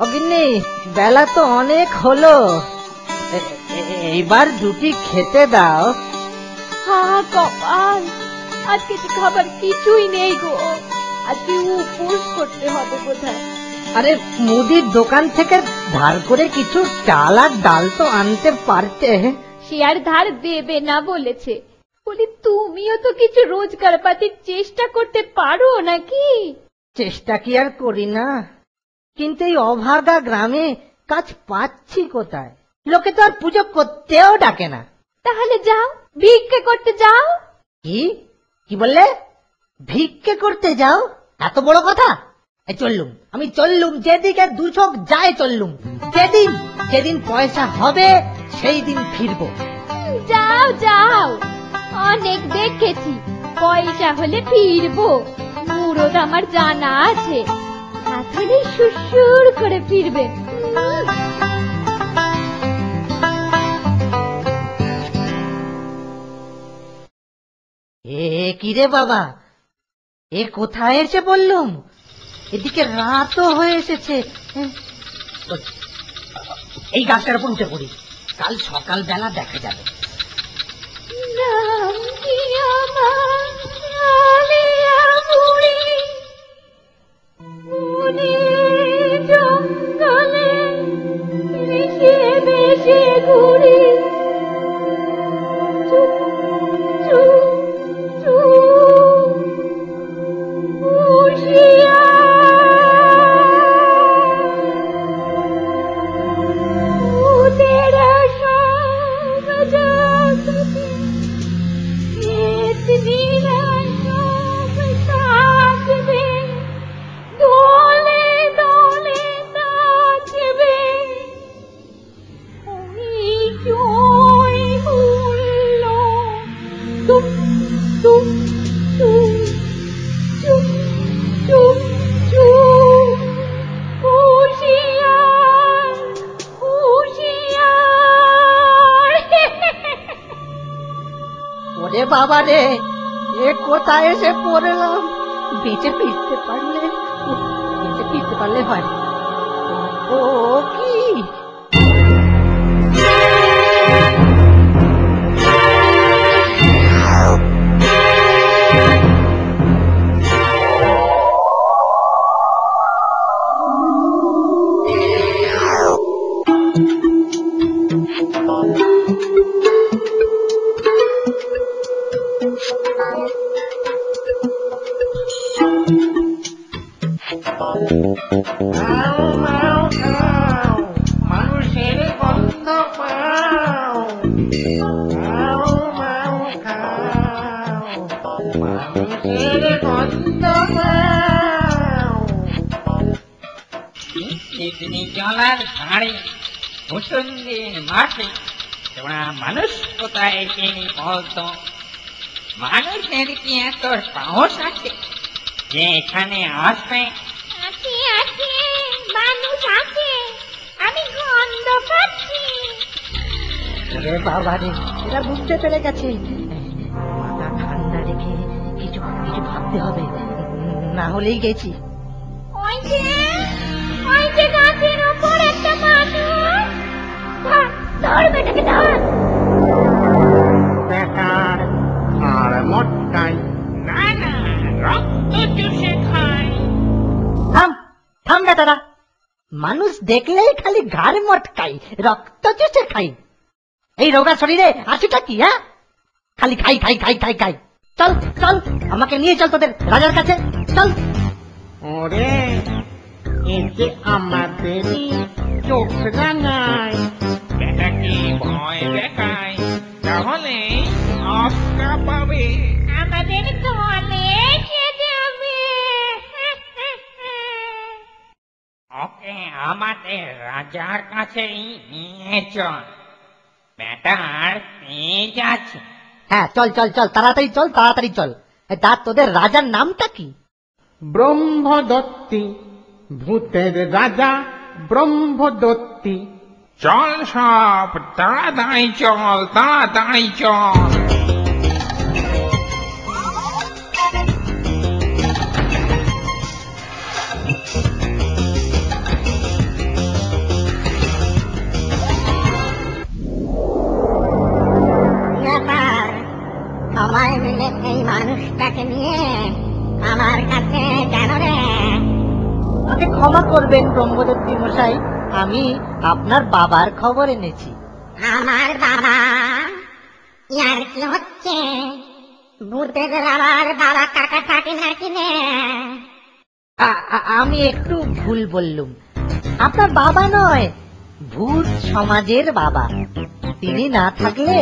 অগিন্নি, বেলা তো অনেক হলো, এইবার দুটি খেতে দাও। হ্যাঁ কপাল, আজকে যে খাবার কিছুই নেই গো, আজকে উপোস করতে হবে বোধহয়। আরে মুদির দোকান থেকে ধার করে কিছু চাল আর ডাল তো আনতে পারতে। সে আর ধার দেবে না বলেছে। বলি তুমিও তো কিছু রোজগার পাতির চেষ্টা করতে পারো নাকি? চেষ্টা কি আর করি না, কিন্তু এই অভাগা গ্রামে কাজ পাচ্ছি কোথায়? লোকে তো আর পুজো করতেও ডাকে না। তাহলে যাও, ভিক্ষে করতে যাও। কি কি বললে? ভিক্ষে করতে যাও? এত বড় কথা! চললুম, আমি চললুম, যেদিকে দু চোখ যায় চললুম। যেদিন পয়সা হবে সেই দিন ফিরবো। যাও যাও, অনেক দেখেছি পয়সা হলে ফিরবো, মুরদ আমার জানা আছে। আসলে সুসুর করে ফিরবে। এ কি রে বাবা, এ কোথায় এসে বললুম? এদিকে রাতও হয়ে এসেছে। এই গাছটার উপর উঠে পড়ি, কাল সকাল বেলা দেখা যাবে। নাম কি আমার আলিয়া বুড়ি, বুড়ি জঙ্গলে ভেসে ভেসে ঘুরি। চুপ চুপ চুপ तेरा सब जागते इतनी सब सागबे दोले दोले नाचबे ओई जोई हुल्लो तुम तुम तुम चुप चुप चुप হুঁশিয়ার হুঁশিয়ার। ওরে বাবা রে, এ কোথায় এসে পড়লাম? বেঁচে ফিরতে পারলে হয়। ও কি মানুষের গন্ধ পাও, মানুষের গন্ধ পাও। ইতনি জলার ধারে মুসুন্দির মাঠে তোরা মানুষ কোথায় চিনি বলতো? মানুষের কি এত সাহস আছে যে এখানে আসবে? আছে আছে, মানুষ আছে, আমি গন্ধ পাচ্ছি। ওরে বাবা রে, এরা বুঝতে পেরে গেছে। মাথা ঠান্ডা রেখে কিছু কিছু ভাবতে হবে, না হলেই গেছি। ওই যে গাছের উপর একটা মানুষ, ধর বেটাকে ধর। বেকার আর মটকাই না না, রক্ত চুষে খাই। থাম বেটারা, মানুষ দেখলেই খালি ঘাড় মটকাই, রক্ত চুষে খাই। এই রোগা শরীরে আছিটা কি? হ্যাঁ, খালি খাই খাই খাই খাই খাই। চল চল, আমাকে নিয়ে চল তোদের রাজার কাছে, চল। ওরে এতে আমাদেরই চোখ রাঙায়, বেটাকে ভয় দেখায়, তাহলে আস্কা পাবে, আমাদের দলে যাবে। ওকে আমাদের রাজার কাছেই নিয়ে চল, বেটার তেজ আছে। হ্যাঁ চল চল চল, তাড়াতাড়ি চল, তাড়াতাড়ি চল। তা তোদের রাজার নামটা কি? ব্রহ্মদত্তি, ভূতের রাজা ব্রহ্মদত্তি। চল সব তাড়াতাড়ি চল, তাড়াতাড়ি চল। লাগছে কেন রে? আমাকে ক্ষমা করবেন ব্রহ্মদত্তি মশাই, আমি আপনার বাবার খবর এনেছি। আমার বাবা? ইয়ার কি হচ্ছে? ভূতের আবার বাবা কাকা থাকে নাকি রে? আমি একটু ভুল বললুম, আপনার বাবা নয়, ভূত সমাজের বাবা। তিনি না থাকলে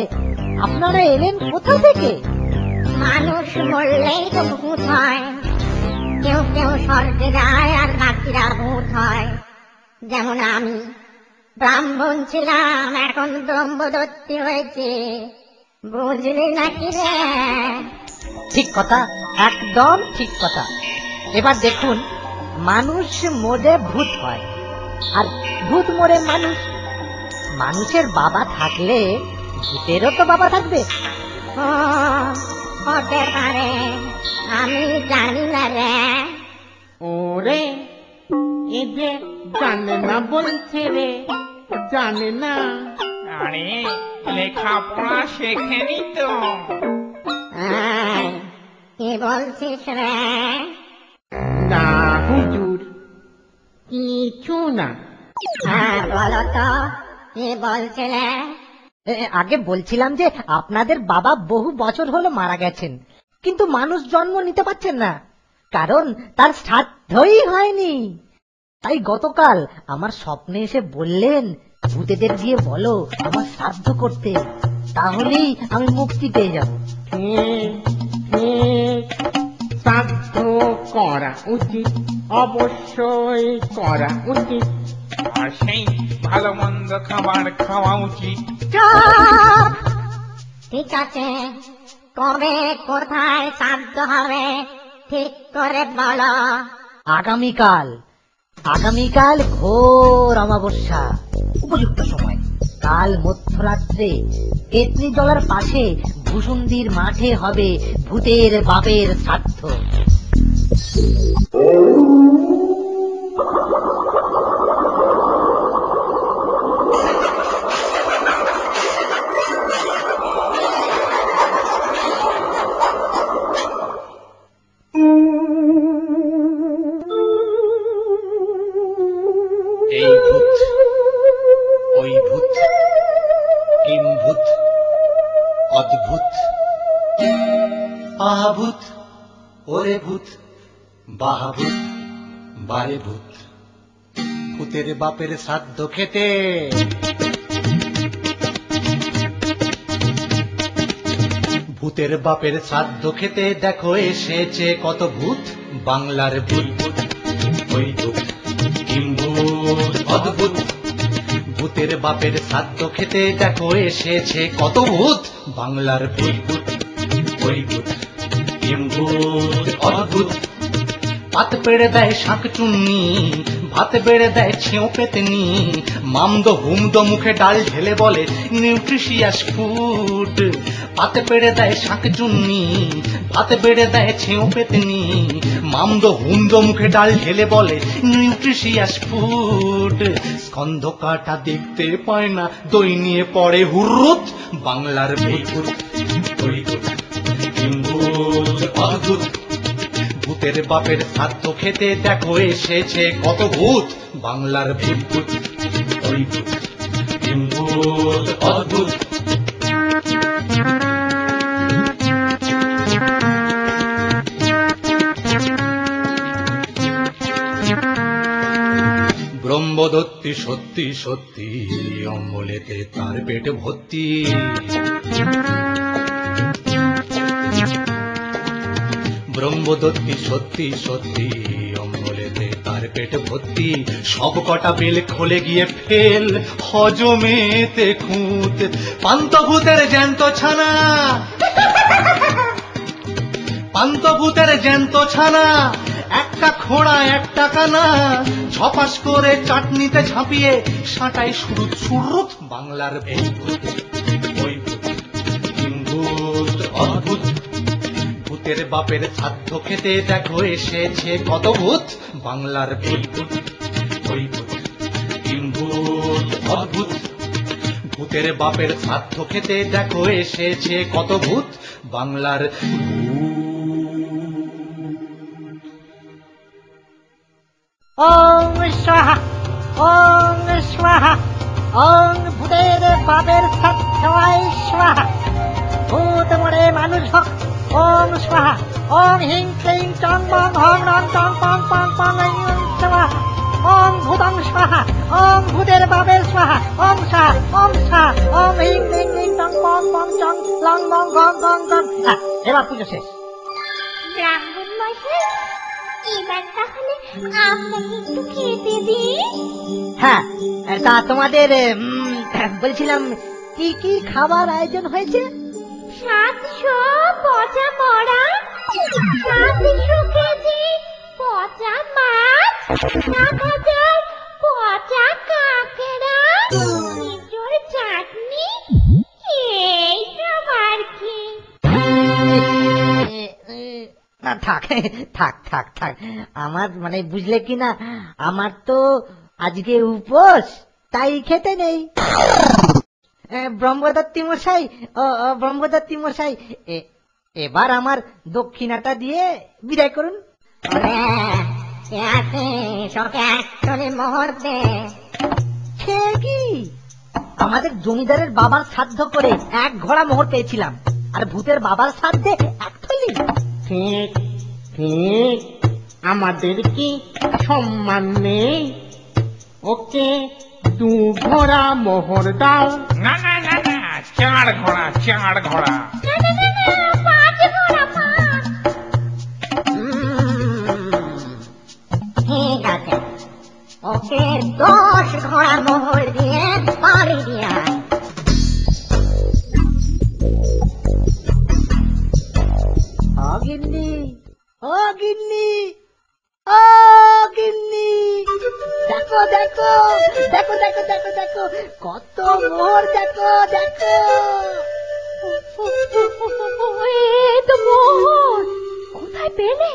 আপনারা এলেন কোথা থেকে? মানুষ মরলেই তো ভূত হয়। কেউ কেউ স্বর্গে যায় আর বাকিরা ভূত হয়। যেমন আমি ব্রাহ্মণ ছিলাম, এখন ব্রহ্মদত্তি হয়েছে, বুঝলি নাকি রে? ঠিক কথা, একদম ঠিক কথা। এবার দেখুন, মানুষ মরে ভূত হয়, আর ভূত মরে মানুষ। মানুষের বাবা থাকলে ভূতেরও তো বাবা থাকবে। ও, হতে পারে, আমি জানি না রে। ওরে এ যে জানে না বলছে রে, জানে না। আরে লেখাপড়া শেখেনি তো। এই, কি বলছিস রে? না হুজুর, কিছু না। হ্যাঁ বলো তো, কি বলছিলে? আগে বলছিলাম যে আপনাদের বাবা বহু বছর হলো মারা গেছেন, কিন্তু মানুষ জন্ম নিতে পারছেন না, কারণ তার শ্রাদ্ধই হয়নি। তাই গতকাল আমার স্বপ্নে এসে বললেন, ভূতেদের গিয়ে বলো আমার শ্রাদ্ধ করতে, তাহলেই আমি মুক্তি পেয়ে যাব। শ্রাদ্ধ করা উচিত, অবশ্যই করা উচিত। আর সেই ভালো মন্দ খাবার খাওয়া উচিত। চুপ! ঠিক আছে, কবে কোথায় শ্রাদ্ধ হবে ঠিক করে বলো। আগামীকাল, আগামীকাল ঘোর অমাবস্যা, উপযুক্ত সময়। কাল মধ্যরাত্রে কেতনি জলার পাশে ভূসুন্দির মাঠে হবে ভূতের বাপের শ্রাদ্ধ। এই ভূত, ওই ভূত, কিম্ভূত, অদ্ভুত, আহাভূত, ওরে ভূত, বাহাভূত, বারে ভূত, ভূতের বাপের শ্রাদ্ধ খেতে। ভূতের বাপের শ্রাদ্ধ খেতে দেখো এসেছে কত ভূত, বাংলার ভূত, ওই ভূত, কিম্ভূত, অদ্ভুত, ভূতের বাপের শ্রাদ্ধ খেতে দেখো এসেছে কত ভূত, বাংলার ভূত, ওই ভূত, কিম্ভূত, অদ্ভুত, পাত পেড়ে দেয় শাঁক চুন্নি, ভাত বেড়ে দেয় ছেঁও পেতনি, মামদো হুমদো মুখে ডাল ঢেলে বলে নিউট্রিশিয়াস ফুড। পাতে পেড়ে দেয় শাঁক চুন্নি, ভাত বেড়ে দেয় ছেঁও পেতনি, মামদো হুমদো মুখে ডাল ঢেলে বলে নিউট্রিশিয়াস ফুড। স্কন্ধ কাটা দেখতে পায় না, দই নিয়ে পড়ে হুরুত, বাংলার ভূত, ওই ভূত, কিম্ভূত, অদ্ভুত, ভূতের বাপের শ্রাদ্ধ খেতে দেখো এসেছে কত ভূত, বাংলার ভূত, ওই ভূত, কিম্ভূত, অদ্ভুত। ব্রহ্মদত্তি সত্যি সত্যি, অম্বলেতে তার পেট ভর্তি। ব্রহ্মদত্তি সত্যি সত্যি, অম্বলেতে তার পেট ভর্তি। সব কটা বেল খোলে গিয়ে ফেল, হজমেতে খুঁত। পান্তভূতের জ্যান্ত ছানা, পান্তভূতের জ্যান্ত ছানা, একটা খোঁড়া একটা কানা, ছপাস করে চাটনিতে ঝাঁপিয়ে সাঁটাই সুরুত সুরুত, বাংলার ভূত, ওই ভূত, কিম্ভূত, অদ্ভুত, ভূতের বাপের শ্রাদ্ধ খেতে দেখো এসেছে কত ভূত, বাংলার ভূত, ওই ভূত, কিম্ভূত, অদ্ভুত, ভূতের বাপের শ্রাদ্ধ খেতে দেখো এসেছে কত ভূত, বাংলার ভূত। ওং স্বাহা ওং স্বাহা ওং ভূতের বাপের সাক্ষায় স্বাহা ভূত মরে মানুষ হোক ওং স্বাহা ওং হিং ক্লিং চং বং হং রং চং পং পং পং ওং স্বাহা ওং ভূতং স্বাহা ওং ভূতের বাপের স্বাহা ওং স্বাহা ওং হিং ক্লিং ক্লিং চং পং পং চং লং বং গং গং গং। এবার পুজো শেষ। ব্রাহ্মণ মশাই, এবার তাহলে আপনাকে একটু খেতে দিই। হ্যাঁ, তা তোমাদের বলছিলাম কি কি খাবার আয়োজন হয়েছে? 700 পচা মরা, 700 কেজি পচা মাছ, 7,000 পচা কাঁকড়া, ইঁচড় চাটনি, এই সব আর কি। না থাক থাক থাক থাক, আমার মানে বুঝলে কি না, আমার তো আজকে উপোস, তাই খেতে নেই। ব্রহ্মদত্তী মশাই, ও ব্রহ্মদত্তী মশাই, এবার আমার দক্ষিণাটা দিয়ে বিদায় করুন। সে কি, আমাদের জমিদারের বাবার শ্রাদ্ধ করে 1 ঘোড়া মোহর পেয়েছিলাম, আর ভূতের বাবার শ্রাদ্ধে 1 থলি। ঠিক ঠিক, আমাদের কি সম্মান নেই? ওকে 2 ঘোড়া মোহর দাও। না না না না, 4 ঘোড়া 4 ঘোড়া। না না না না, 5 ঘোড়া 5। ঠিক আছে, ওকে 10 ঘোড়া মোহর দিয়ে বাড়ি দিয়ে আয়। ও গিন্নি, ও গিন্নি, ও গিন্নি, দেখো দেখো দেখো দেখো দেখো দেখো কত মোহর, দেখো দেখো। এ তো মোহর, কোথায় পেলে?